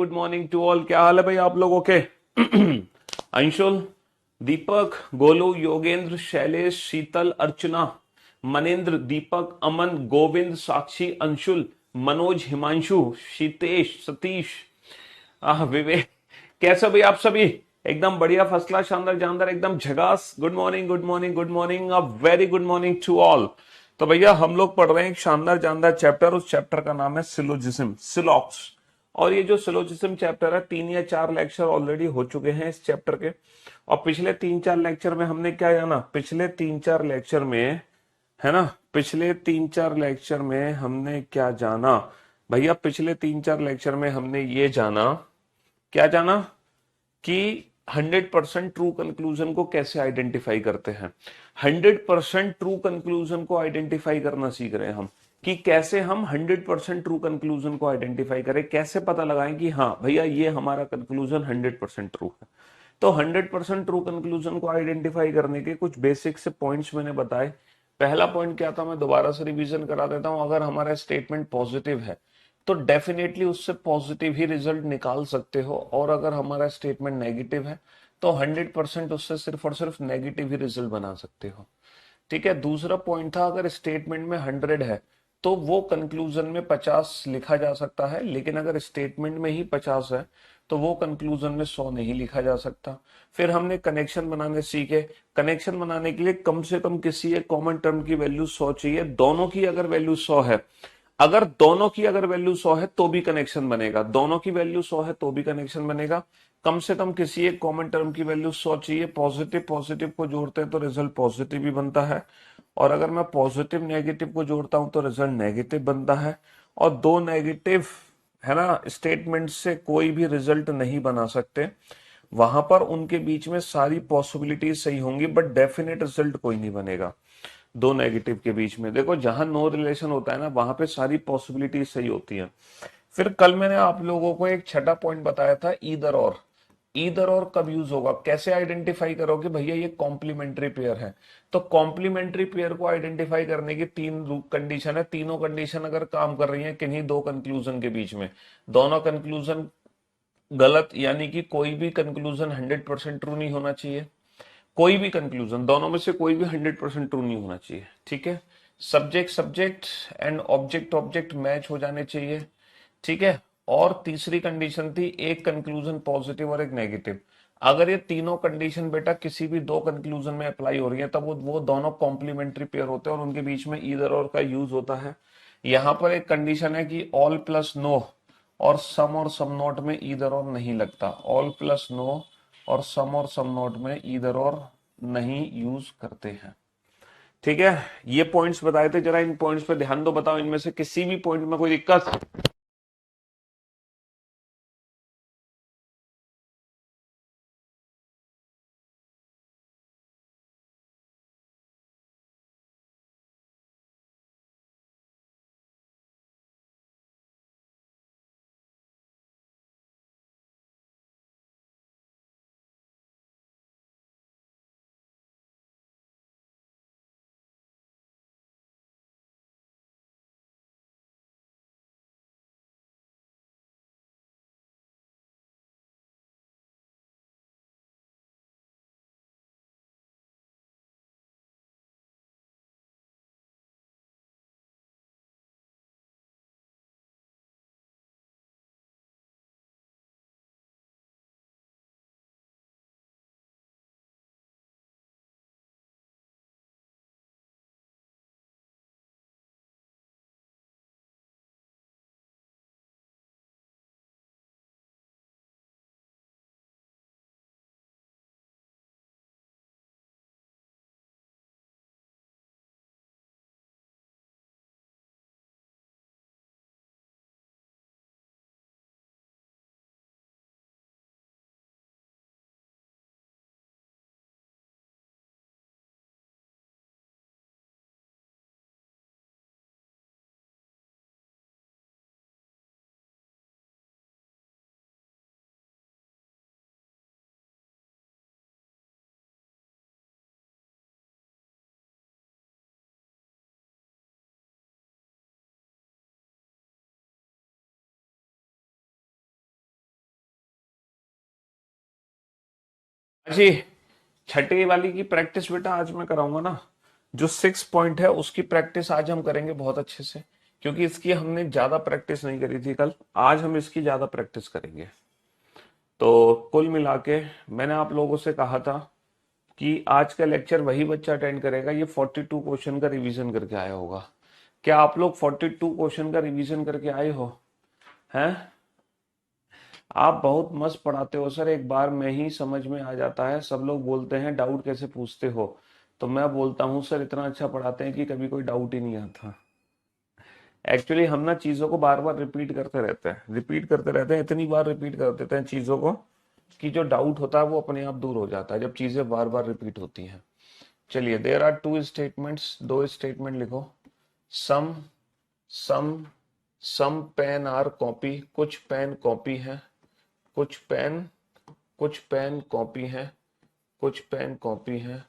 Good morning to all. क्या हाल है भाई आप लोगों के? अंशुल, दीपक, गोलू, योगेंद्र, शैलेश, शीतल, अर्चना, मनेन्द्र, दीपक, अमन, गोविंद, साक्षी, अंशुल, मनोज, हिमांशु, शीतेश, सतीश, विवेक। कैसे हो भाई आप सभी? एकदम बढ़िया, फर्स्ट क्लास, शानदार जानदार, एकदम झगास। Good morning, good morning, good morning, a very good morning to all. तो भैया हम लोग पढ़ रहे हैं एक शानदार जानदार चैप्टर। उस चैप्टर का नाम है सिलोजिज्म, सिलॉक्स। और ये जो सिलोजिज्म चैप्टर है, 3 या 4 लेक्चर ऑलरेडी हो चुके हैं इस चैप्टर के। और पिछले 3 4 लेक्चर में हमने क्या जाना? पिछले 3 4 लेक्चर में, है ना, पिछले 3 4 लेक्चर में हमने क्या जाना भैया? पिछले 3 4 लेक्चर में हमने ये जाना, क्या जाना, कि 100% ट्रू कंक्लूजन को कैसे आइडेंटिफाई करते हैं। 100% ट्रू कंक्लूजन को आइडेंटिफाई करना सीख रहे हैं हम, कि कैसे हम 100% ट्रू कंक्लूजन को आइडेंटिफाई करें, कैसे पता लगाएं कि हाँ भैया ये हमारा कंक्लूजन 100% ट्रू है। तो 100% ट्रू कंक्लूजन को आइडेंटिफाई करने के कुछ बेसिक से पॉइंट्स मैंने बताए। पहला पॉइंट क्या था, मैं दोबारा से रिवीजन करा देता हूं। अगर हमारा स्टेटमेंट पॉजिटिव है तो डेफिनेटली उससे पॉजिटिव ही रिजल्ट निकाल सकते हो, और अगर हमारा स्टेटमेंट नेगेटिव है तो 100% उससे सिर्फ और सिर्फ नेगेटिव ही रिजल्ट बना सकते हो। ठीक है। दूसरा पॉइंट था, अगर स्टेटमेंट में 100 है तो वो कंक्लूजन में 50 लिखा जा सकता है, लेकिन अगर स्टेटमेंट में ही 50 है तो वो कंक्लूजन में 100 नहीं लिखा जा सकता। फिर हमने कनेक्शन बनाने सीखे। कनेक्शन बनाने के लिए कम से कम किसी एक कॉमन टर्म की वैल्यू 100 चाहिए। दोनों की अगर वैल्यू 100 है, अगर दोनों की अगर वैल्यू 100 है तो भी कनेक्शन बनेगा। दोनों की वैल्यू 100 है तो भी कनेक्शन बनेगा। कम से कम किसी एक कॉमन टर्म की वैल्यू 100 चाहिए। पॉजिटिव पॉजिटिव को जोड़ते हैं तो रिजल्ट पॉजिटिव ही बनता है, और अगर मैं पॉजिटिव नेगेटिव को जोड़ता हूं तो रिजल्ट नेगेटिव बनता है। और दो नेगेटिव, है ना, स्टेटमेंट से कोई भी रिजल्ट नहीं बना सकते। वहां पर उनके बीच में सारी पॉसिबिलिटीज सही होंगी, बट डेफिनेट रिजल्ट कोई नहीं बनेगा। दो नेगेटिव के बीच में देखो, जहां नो रिलेशन होता है ना, वहां पे सारी पॉसिबिलिटीज सही होती हैं। फिर कल मैंने आप लोगों को एक छठा पॉइंट बताया था, ईदर और। ईदर और कब यूज होगा, कैसे आइडेंटिफाई करोगे भैया ये कॉम्प्लीमेंट्री पेयर है? तो कॉम्प्लीमेंट्री पेयर को आइडेंटिफाई करने की 3 कंडीशन है। तीनों कंडीशन अगर काम कर रही है किन्हीं दो कंक्लूजन के बीच में, दोनों कंक्लूजन गलत, यानी कि कोई भी कंक्लूजन 100% ट्रू नहीं होना चाहिए। कोई भी कंक्लूजन, दोनों में से कोई भी 100% ट्रू नहीं होना चाहिए। ठीक है। Subject subject and object object match हो जाने चाहिए। ठीक है। और तीसरी कंडीशन थी एक कंक्लूजन पॉजिटिव और एक नेगेटिव। अगर ये तीनों कंडीशन बेटा किसी भी दो कंक्लूजन में अप्लाई हो रही है तब वो दोनों कॉम्प्लीमेंट्री पेयर होते हैं और उनके बीच में ईदर और का यूज होता है। यहां पर एक कंडीशन है कि ऑल प्लस नो और सम नॉट में ईदर और नहीं लगता। ऑल प्लस नो और सम नॉट में ईदर और नहीं यूज करते हैं। ठीक है। ये पॉइंट्स बताए थे, जरा इन पॉइंट्स पे ध्यान दो। बताओ इनमें से किसी भी पॉइंट में कोई दिक्कत? जी, छठी वाली की प्रैक्टिस बेटा आज मैं कराऊंगा ना। जो 6 पॉइंट है उसकी प्रैक्टिस आज हम करेंगे बहुत अच्छे से, क्योंकि इसकी हमने ज्यादा प्रैक्टिस नहीं करी थी कल। आज हम इसकी ज्यादा प्रैक्टिस करेंगे। तो कुल मिला के मैंने आप लोगों से कहा था कि आज का लेक्चर वही बच्चा अटेंड करेगा, ये 42 क्वेश्चन का रिवीजन करके आया होगा। क्या आप लोग 42 क्वेश्चन का रिवीजन करके आए हो? हैं? आप बहुत मस्त पढ़ाते हो सर, एक बार में ही समझ में आ जाता है। सब लोग बोलते हैं डाउट कैसे पूछते हो, तो मैं बोलता हूँ सर इतना अच्छा पढ़ाते हैं कि कभी कोई डाउट ही नहीं आता। एक्चुअली हम ना चीजों को बार बार रिपीट करते रहते हैं, इतनी बार रिपीट कर देते हैं चीजों को कि जो डाउट होता है वो अपने आप दूर हो जाता है जब चीजें बार बार रिपीट होती हैं। चलिए, देयर आर टू स्टेटमेंट्स, दो स्टेटमेंट लिखो। सम सम सम पेन आर कॉपी, कुछ पेन कॉपी है। कुछ पेन कुछ पेन कॉपी है। कुछ पेन कॉपी है।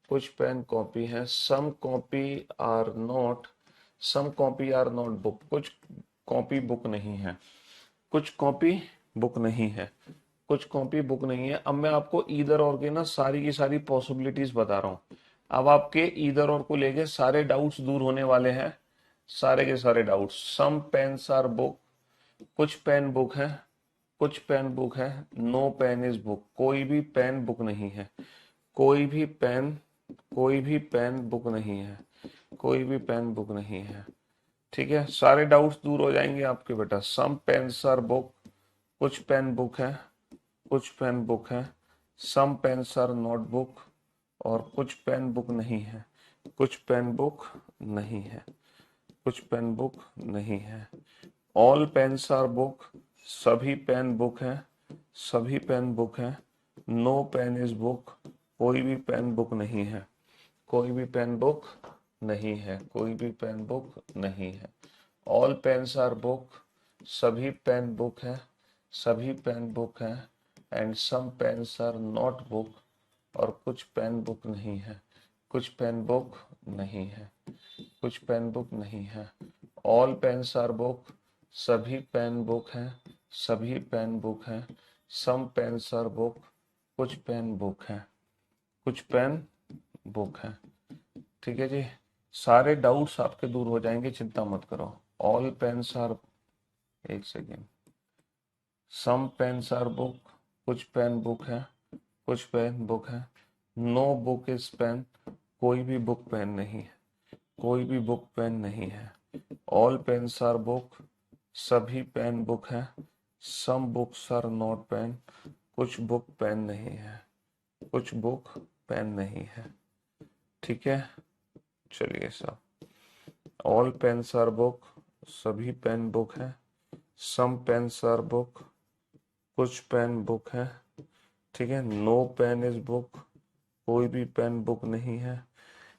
कुछ पेन कॉपी है। सम कॉपी आर नॉट बुक, कुछ कॉपी बुक नहीं है। कुछ कॉपी बुक नहीं है। कुछ कॉपी बुक नहीं है। अब मैं आपको ईदर और के ना सारी की सारी पॉसिबिलिटीज बता रहा हूं। अब आपके ईदर और को लेके सारे डाउट्स दूर होने वाले हैं, सारे के सारे doubts. Some pens are book, कुछ पेन बुक है। कुछ पेन बुक है। नो पेन इज बुक, कोई भी पेन बुक नहीं है। कोई भी पेन कोई भी पेन बुक नहीं है। कोई भी पेन बुक नहीं है। ठीक है, सारे डाउट्स दूर हो जाएंगे आपके बेटा। सम पेन्स आर बुक, कुछ पेन बुक है। कुछ पेन बुक है। सम पेन्स आर नोट बुक, और कुछ पेन बुक नहीं है। कुछ पेन बुक नहीं है। कुछ पेन बुक नहीं है। ऑल पेन्स आर बुक, सभी पेन बुक है। सभी पेन बुक है। नो पेन इज बुक, कोई भी पेन बुक नहीं है। कोई भी पेन बुक नहीं है। कोई भी पेन बुक नहीं है। ऑल पेन्स आर बुक, सभी पेन बुक है। सभी पेन बुक है। And some pens are not book, और कुछ पेन बुक नहीं है। कुछ पेन बुक नहीं है। कुछ पेन बुक नहीं है। ऑल पेन्स आर बुक, सभी पेन बुक है। सभी पेन बुक है। सम पेन्स आर बुक, कुछ पेन बुक है। कुछ पेन बुक है। ठीक है जी, सारे डाउट्स आपके दूर हो जाएंगे, चिंता मत करो। ऑल पेन्स आर, एक second, some pens are book, कुछ पेन बुक है। कुछ पेन बुक है। नो बुक इज पेन, कोई भी बुक पेन नहीं है। कोई भी बुक पेन नहीं है। ऑल पेन्स आर बुक, सभी पेन बुक है। Some books are not pen, कुछ बुक पेन नहीं है। कुछ बुक पेन नहीं है। ठीक है, चलिए साहब। ऑल पेन्स आर बुक, सभी पेन बुक है। सम पेन्स आर बुक, कुछ पेन बुक है। ठीक है, नो पेन इज बुक, कोई भी पेन बुक नहीं है।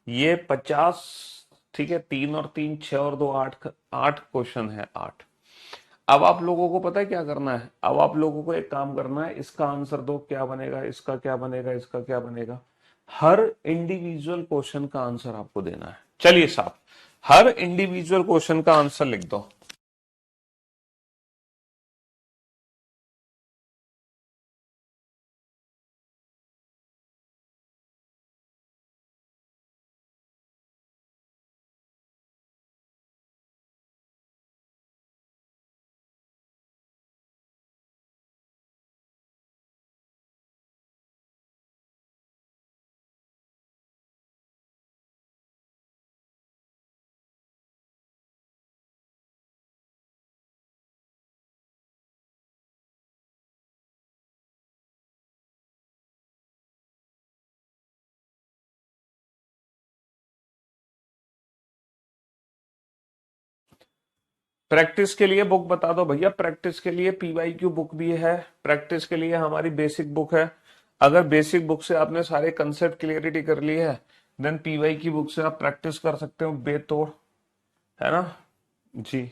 ये 50। ठीक है, 3 और 3 6 और 2 8, 8 क्वेश्चन है, 8। अब आप लोगों को पता है क्या करना है? अब आप लोगों को एक काम करना है, इसका आंसर दो, क्या बनेगा, इसका क्या बनेगा, इसका क्या बनेगा। हर इंडिविजुअल क्वेश्चन का आंसर आपको देना है। चलिए साहब, हर इंडिविजुअल क्वेश्चन का आंसर लिख दो। प्रैक्टिस के लिए बुक बता दो भैया। प्रैक्टिस के लिए पीवाईक्यू बुक भी है। प्रैक्टिस के लिए हमारी बेसिक बुक है। अगर बेसिक बुक से आपने सारे कंसेप्ट क्लियरिटी कर ली है, देन पीवाई की बुक से आप प्रैक्टिस कर सकते हो बेतोड़, है ना जी।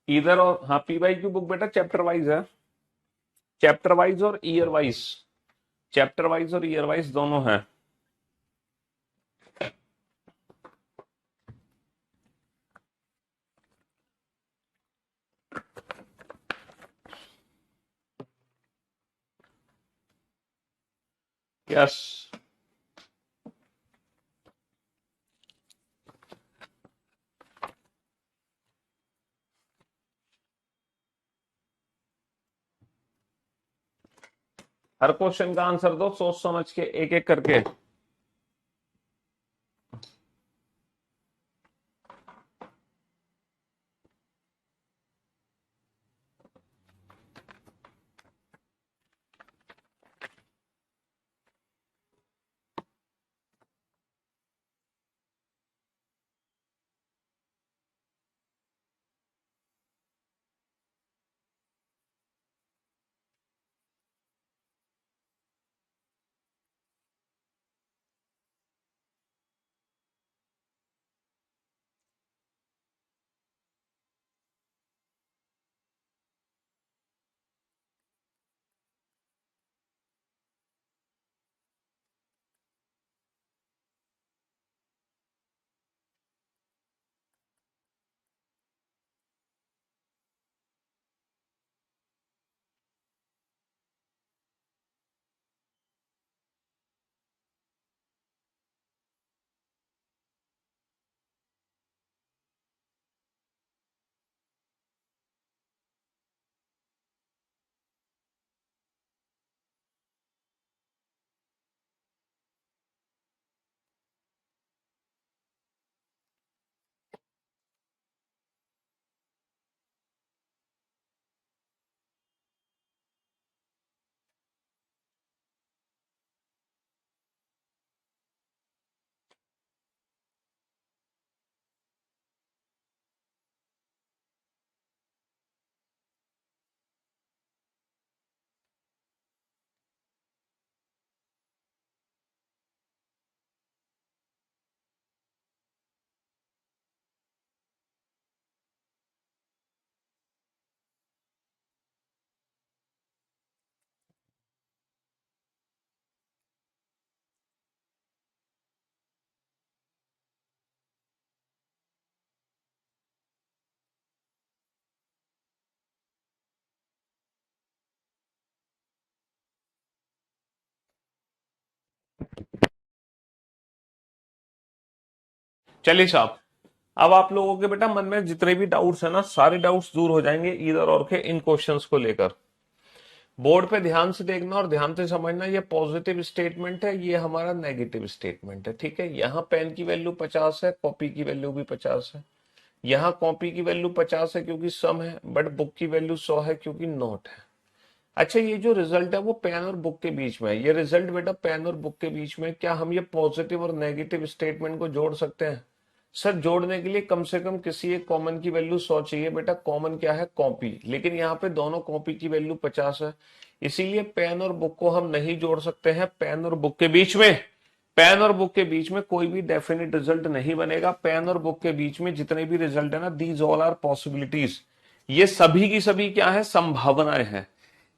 इधर और, हाँ पी वाई क्यू बुक बेटा चैप्टर वाइज है, चैप्टर वाइज और ईयर वाइज, चैप्टर वाइज और ईयर वाइज दोनों है। यस, हर क्वेश्चन का आंसर दो सोच समझ के, एक एक करके। चलिए साहब, अब आप लोगों के बेटा मन में जितने भी डाउट्स है ना, सारे डाउट्स दूर हो जाएंगे इधर और के इन क्वेश्चंस को लेकर। बोर्ड पे ध्यान से देखना और ध्यान से समझना, ये पॉजिटिव स्टेटमेंट है, ये हमारा नेगेटिव स्टेटमेंट है, ठीक है। यहाँ पेन की वैल्यू 50 है, कॉपी की वैल्यू भी 50 है। यहाँ कॉपी की वैल्यू 50 है क्योंकि सम है, बट बुक की वैल्यू 100 है क्योंकि नोट है। अच्छा, ये जो रिजल्ट है वो पेन और बुक के बीच में है। ये रिजल्ट बेटा पेन और बुक के बीच में, क्या हम ये पॉजिटिव और नेगेटिव स्टेटमेंट को जोड़ सकते हैं? सर, जोड़ने के लिए कम से कम किसी एक कॉमन की वैल्यू 100 चाहिए बेटा। कॉमन क्या है? कॉपी। लेकिन यहाँ पे दोनों कॉपी की वैल्यू 50 है, इसीलिए पेन और बुक को हम नहीं जोड़ सकते हैं। पेन और बुक के बीच में, पेन और बुक के बीच में कोई भी डेफिनेट रिजल्ट नहीं बनेगा। पेन और बुक के बीच में जितने भी रिजल्ट है ना, दीज ऑल आर पॉसिबिलिटीज। ये सभी की सभी क्या है? संभावनाएं हैं।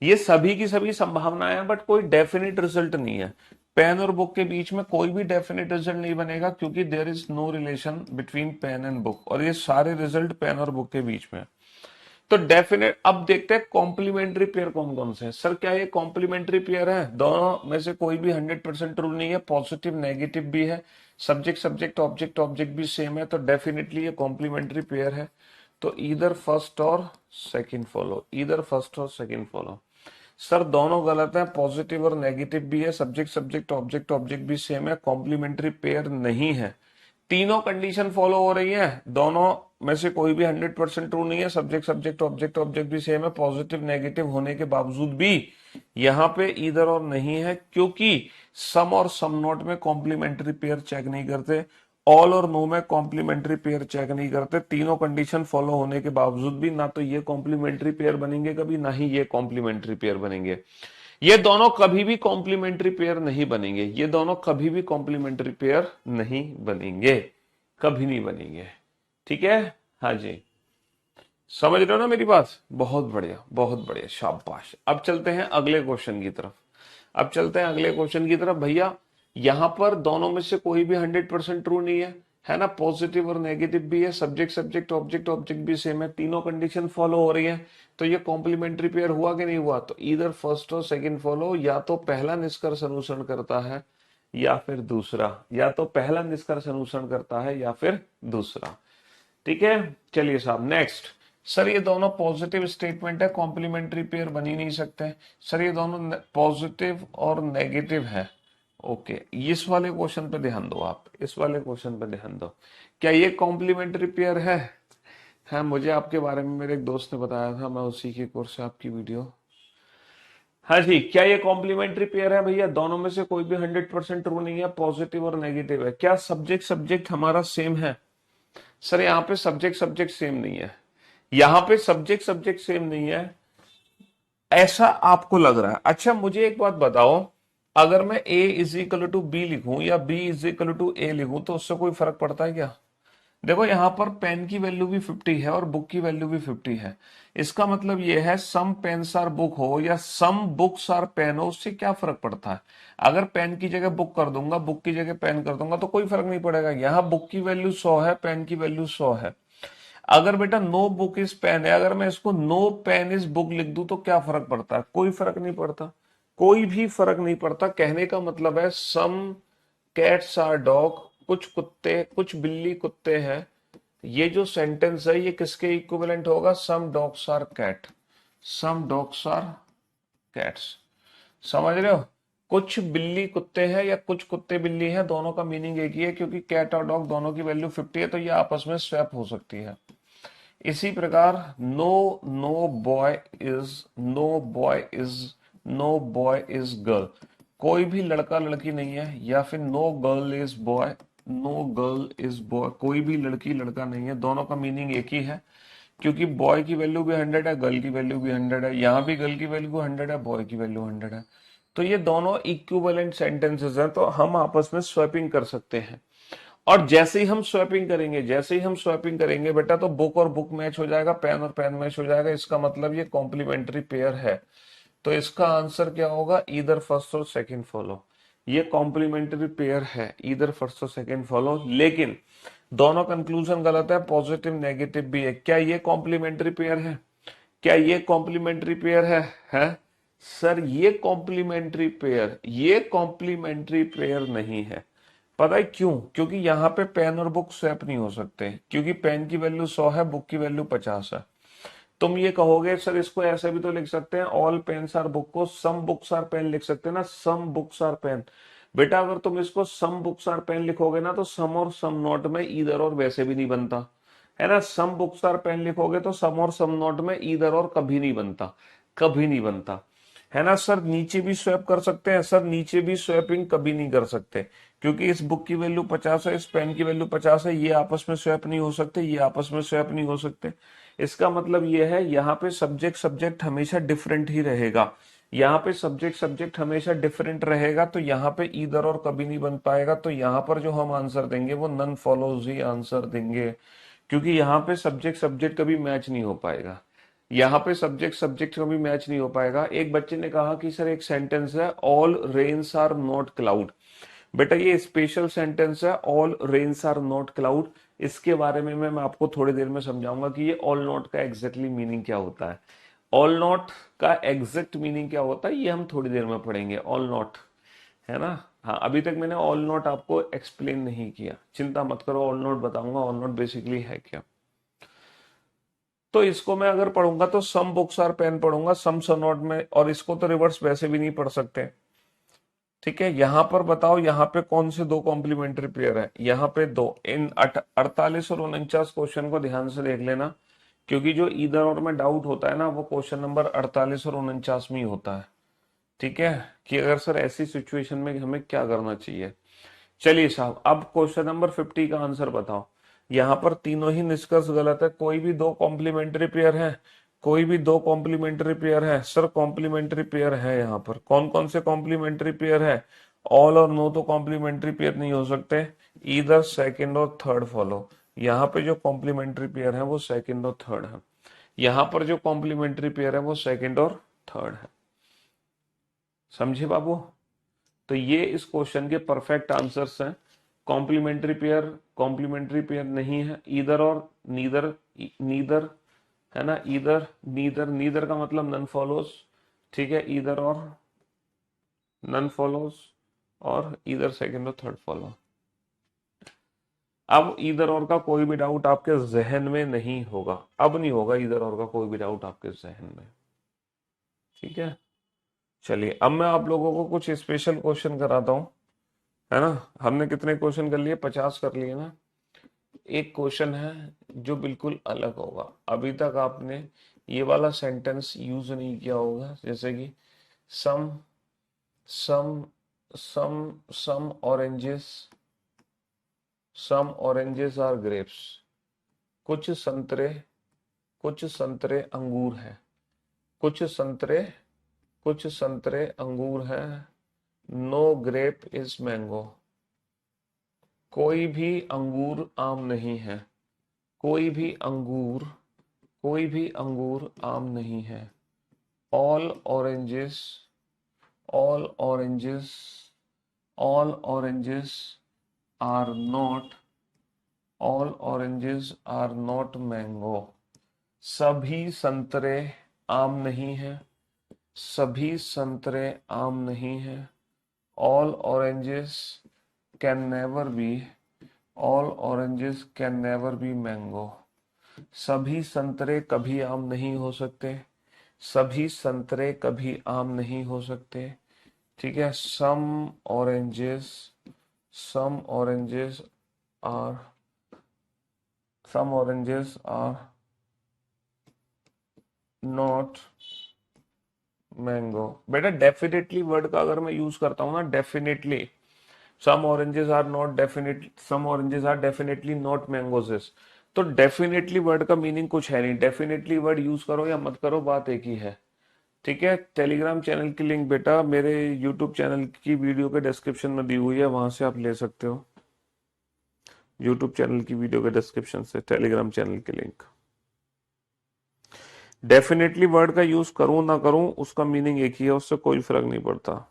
ये सभी की सभी संभावनाएं हैं, बट कोई डेफिनेट रिजल्ट नहीं है। पेन और बुक के बीच में कोई भी डेफिनेट रिजल्ट नहीं बनेगा, क्योंकि there is no relation between pen and book, और ये सारे रिजल्ट पेन और बुक के बीच में। तो डेफिनेट, अब देखते हैं कॉम्प्लीमेंट्री पेयर कौन कौन से हैं। सर, क्या ये कॉम्प्लीमेंट्री पेयर है? दोनों में से कोई भी 100% ट्रू नहीं है। पॉजिटिव नेगेटिव भी है, सब्जेक्ट सब्जेक्ट ऑब्जेक्ट ऑब्जेक्ट भी सेम है, तो डेफिनेटली ये कॉम्प्लीमेंट्री पेयर है। तो इधर फर्स्ट और सेकंड फॉलो, इधर फर्स्ट और सेकंड फॉलो। सर, दोनों गलत है, पॉजिटिव और नेगेटिव भी है, सब्जेक्ट सब्जेक्ट ऑब्जेक्ट ऑब्जेक्ट भी सेम है, कॉम्प्लीमेंट्री पेयर नहीं है। तीनों कंडीशन फॉलो हो रही है, दोनों में से कोई भी 100% ट्रू नहीं है। सब्जेक्ट सब्जेक्ट ऑब्जेक्ट ऑब्जेक्ट भी सेम है, पॉजिटिव नेगेटिव होने के बावजूद भी यहाँ पे इधर और नहीं है, क्योंकि सम और सम नोट में कॉम्प्लीमेंट्री पेयर चेक नहीं करते, ऑल और नो में कॉम्प्लीमेंट्री पेयर चेक नहीं करते। तीनों कंडीशन फॉलो होने के बावजूद भी ना तो ये कॉम्प्लीमेंट्री पेयर बनेंगे कभी, ना ही ये कॉम्प्लीमेंट्री पेयर बनेंगे। ये दोनों कभी भी कॉम्प्लीमेंट्री पेयर नहीं बनेंगे, ये दोनों कभी भी कॉम्प्लीमेंट्री पेयर नहीं बनेंगे, कभी नहीं बनेंगे, ठीक है। हाँ जी, समझ रहे हो ना मेरी बात? बहुत बढ़िया, बहुत बढ़िया, शाबाश। अब चलते हैं अगले क्वेश्चन की तरफ। अब चलते हैं अगले क्वेश्चन की तरफ भैया। यहां पर दोनों में से कोई भी 100% ट्रू नहीं है ना? पॉजिटिव और नेगेटिव भी है, सब्जेक्ट सब्जेक्ट ऑब्जेक्ट ऑब्जेक्ट भी सेम है, तीनों कंडीशन फॉलो हो रही है। तो ये कॉम्प्लीमेंट्री पेयर हुआ कि नहीं हुआ? तो इधर फर्स्ट और सेकंड फॉलो, या तो पहला निष्कर्ष अनुसरण करता है या फिर दूसरा, या तो पहला निष्कर्ष अनुसरण करता है या फिर दूसरा। ठीक है, चलिए साहब नेक्स्ट। सर ये दोनों पॉजिटिव स्टेटमेंट है, कॉम्प्लीमेंट्री पेयर बन ही नहीं सकते। सर ये दोनों पॉजिटिव और नेगेटिव है। ओके, इस वाले क्वेश्चन पे ध्यान दो आप, इस वाले क्वेश्चन पे ध्यान दो। क्या ये कॉम्प्लीमेंट्री पेयर है? हाँ, मुझे आपके बारे में मेरे एक दोस्त ने बताया था, मैं उसी के कोर्स से आपकी वीडियो। हाँ जी, क्या ये कॉम्प्लीमेंट्री पेयर है भैया? दोनों में से कोई भी 100% ट्रू नहीं है, पॉजिटिव और नेगेटिव है। क्या सब्जेक्ट सब्जेक्ट हमारा सेम है? सर यहाँ पे सब्जेक्ट सब्जेक्ट सेम नहीं है, यहाँ पे सब्जेक्ट सब्जेक्ट सेम नहीं है, ऐसा आपको लग रहा है। अच्छा मुझे एक बात बताओ, अगर मैं a is equal to b लिखूं या b is equal to a लिखूं तो उससे कोई फर्क पड़ता है क्या? देखो यहाँ पर पेन की वैल्यू भी 50 है और बुक की वैल्यू भी 50 है। इसका मतलब ये है सम पेन्स आर बुक हो या सम बुक्स आर पेन हो, उससे क्या फर्क पड़ता है? अगर पेन की जगह बुक कर दूंगा, बुक की जगह पेन कर दूंगा तो कोई फर्क नहीं पड़ेगा। यहाँ बुक की वैल्यू 100 है, पेन की वैल्यू 100 है। अगर बेटा नो बुक इज पेन है, अगर मैं इसको नो पेन इज बुक लिख दूं तो क्या फर्क पड़ता है? कोई फर्क नहीं पड़ता, कोई भी फर्क नहीं पड़ता। कहने का मतलब है सम कैट्स आर डॉग, कुछ कुत्ते कुछ बिल्ली कुत्ते हैं। ये जो सेंटेंस है ये किसके इक्विवेलेंट होगा? Some dogs are cat, some dogs are cats. समझ रहे हो? कुछ बिल्ली कुत्ते हैं या कुछ कुत्ते बिल्ली हैं, दोनों का मीनिंग एक ही है, क्योंकि कैट और डॉग दोनों की वैल्यू 50 है तो ये आपस में स्वैप हो सकती है। इसी प्रकार no no boy is, no boy is, no boy is girl, कोई भी लड़का लड़की नहीं है, या फिर no girl is boy, no girl is boy, कोई भी लड़की लड़का नहीं है, दोनों का मीनिंग एक ही है। क्योंकि बॉय की वैल्यू भी 100 है, गर्ल की वैल्यू भी 100 है, यहाँ भी गर्ल की वैल्यू 100 है, बॉय की वैल्यू 100 है। तो ये दोनों इक्विवेलेंट सेंटेंसेस हैं, तो हम आपस में स्वैपिंग कर सकते हैं। और जैसे ही हम स्वैपिंग करेंगे, जैसे ही हम स्वैपिंग करेंगे बेटा, तो बुक और बुक मैच हो जाएगा, पेन और पेन मैच हो जाएगा। इसका मतलब ये कॉम्प्लीमेंट्री पेयर है। तो इसका आंसर क्या होगा? ईदर फर्स्ट और सेकंड फॉलो। ये कॉम्प्लीमेंट्री पेयर है, ईदर फर्स्ट और सेकंड फॉलो। लेकिन दोनों कंक्लूजन गलत है, पॉजिटिव नेगेटिव भी है। क्या ये कॉम्प्लीमेंट्री पेयर है? क्या ये कॉम्प्लीमेंट्री पेयर है? सर ये कॉम्प्लीमेंट्री पेयर, ये कॉम्प्लीमेंट्री पेयर नहीं है। पता है क्यों? क्योंकि यहाँ पे पेन और बुक स्वैप नहीं हो सकते, क्योंकि पेन की वैल्यू 100 है, बुक की वैल्यू 50 है। तुम ये कहोगे सर इसको ऐसे भी तो लिख सकते हैं, ऑल पेन्स आर बुक को सम बुक्स आर पेन लिख सकते हैं ना, सम बुक्स आर पेन। बेटा अगर तुम इसको सम बुक्स आर पेन लिखोगे ना तो सम और सम नॉट में ईदर और वैसे भी नहीं बनता, है ना? सम बुक्स आर पेन लिखोगे तो सम और सम नॉट में ईदर और कभी नहीं बनता, कभी नहीं बनता, है ना? सर नीचे भी स्वैप कर सकते हैं? सर नीचे भी स्वैपिंग कभी नहीं कर सकते, क्योंकि इस बुक की वैल्यू 50 है, इस पेन की वैल्यू 50 है, ये आपस में स्वैप नहीं हो सकते, ये आपस में स्वैप नहीं हो सकते। इसका मतलब ये है यहाँ पे सब्जेक्ट सब्जेक्ट हमेशा डिफरेंट ही रहेगा, यहाँ पे सब्जेक्ट सब्जेक्ट हमेशा डिफरेंट रहेगा, तो यहाँ पे ईदर और कभी नहीं बन पाएगा। तो यहाँ पर जो हम आंसर देंगे वो नन फॉलोज ही आंसर देंगे, क्योंकि यहाँ पे सब्जेक्ट सब्जेक्ट कभी मैच नहीं हो पाएगा, यहाँ पे सब्जेक्ट सब्जेक्ट कभी मैच नहीं हो पाएगा। एक बच्चे ने कहा कि सर एक सेंटेंस है all rains are not cloud. बेटा ये स्पेशल सेंटेंस है, all rains are not cloud. इसके बारे में मैं आपको थोड़ी देर में समझाऊंगा कि ये ऑल नॉट का एग्जैक्टली मीनिंग क्या होता है। ऑल नॉट का एग्जैक्ट मीनिंग क्या होता है ये हम थोड़ी देर में पढ़ेंगे। ऑल नॉट, है ना? हाँ, अभी तक मैंने ऑल नॉट आपको एक्सप्लेन नहीं किया, चिंता मत करो, ऑल नॉट बताऊंगा ऑल नॉट बेसिकली है क्या। तो इसको मैं अगर पढ़ूंगा तो सम बुक्स आर पेन पढ़ूंगा, सम सनॉट में, और इसको तो रिवर्स वैसे भी नहीं पढ़ सकते। ठीक है, यहां पर बताओ यहाँ पे कौन से दो कॉम्प्लीमेंट्री पेयर है? यहाँ पे दो। इन 48 और 49 क्वेश्चन को ध्यान से देख लेना, क्योंकि जो इधर और में डाउट होता है ना वो क्वेश्चन नंबर 48 और 49 में ही होता है। ठीक है, कि अगर सर ऐसी सिचुएशन में हमें क्या करना चाहिए। चलिए साहब, अब क्वेश्चन नंबर 50 का आंसर बताओ। यहाँ पर तीनों ही निष्कर्ष गलत है, कोई भी दो कॉम्प्लीमेंट्री पेयर है, कोई भी दो कॉम्प्लीमेंट्री पेयर है। सर कॉम्प्लीमेंट्री पेयर है, यहाँ पर कौन कौन से कॉम्प्लीमेंट्री पेयर है? ऑल और नो तो कॉम्प्लीमेंट्री पेयर नहीं हो सकते, इधर सेकंड और थर्ड फॉलो। यहाँ पे जो कॉम्प्लीमेंट्री पेयर है वो सेकंड और थर्ड है। यहां पर जो कॉम्प्लीमेंट्री पेयर है वो सेकंड और थर्ड है। समझे बाबू? तो ये इस क्वेश्चन के परफेक्ट आंसर्स हैं। कॉम्प्लीमेंट्री पेयर नहीं है, ईदर और नीदर, नीदर है ना, ईदर नीदर, नीदर का मतलब नन फॉलोज, ठीक है, ईदर और नन फॉलोज, और ईदर सेकंड और थर्ड फॉलो। अब ईदर और का कोई भी डाउट आपके जहन में नहीं होगा, अब नहीं होगा ईदर और का कोई भी डाउट आपके जहन में, ठीक है। चलिए अब मैं आप लोगों को कुछ स्पेशल क्वेश्चन कराता हूँ, है ना। हमने कितने क्वेश्चन कर लिए? 50 कर लिए ना। एक क्वेश्चन है जो बिल्कुल अलग होगा, अभी तक आपने ये वाला सेंटेंस यूज नहीं किया होगा, जैसे कि सम सम सम सम ऑरेंजेस आर ग्रेप्स। कुछ संतरे, कुछ संतरे अंगूर हैं, कुछ संतरे, कुछ संतरे अंगूर हैं। No grape is mango. कोई भी अंगूर आम नहीं है, कोई भी अंगूर, कोई भी अंगूर आम नहीं है। All oranges, all oranges, all oranges are not, all oranges are not mango. सभी संतरे आम नहीं है, सभी संतरे आम नहीं है। All oranges can never be, all oranges can never be mango. सभी संतरे कभी आम नहीं हो सकते, सभी संतरे कभी आम नहीं हो सकते, ठीक है। Oranges some oranges are some oranges are not mango. बेटा डेफिनेटली वर्ड का अगर मैं यूज करता हूं ना, definitely, some oranges are not definitely, some oranges are definitely not mangoes, तो डेफिनेटली वर्ड का मीनिंग कुछ है नहीं। डेफिनेटली वर्ड यूज करो या मत करो, बात एक ही है, ठीक है। टेलीग्राम चैनल की लिंक बेटा मेरे यूट्यूब चैनल की वीडियो के डिस्क्रिप्शन में दी हुई है, वहां से आप ले सकते हो। यूट्यूब चैनल की वीडियो के डिस्क्रिप्शन से टेलीग्राम चैनल की लिंक। डेफिनेटली वर्ड का यूज करूं ना करूं उसका मीनिंग एक ही है, उससे कोई फर्क नहीं पड़ता।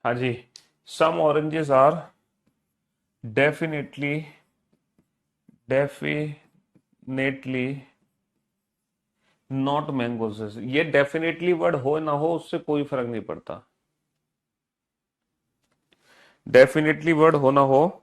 हाँ जी, some oranges are definitely, definitely not mangoes. ये डेफिनेटली वर्ड हो ना हो उससे कोई फर्क नहीं पड़ता, डेफिनेटली वर्ड हो ना हो।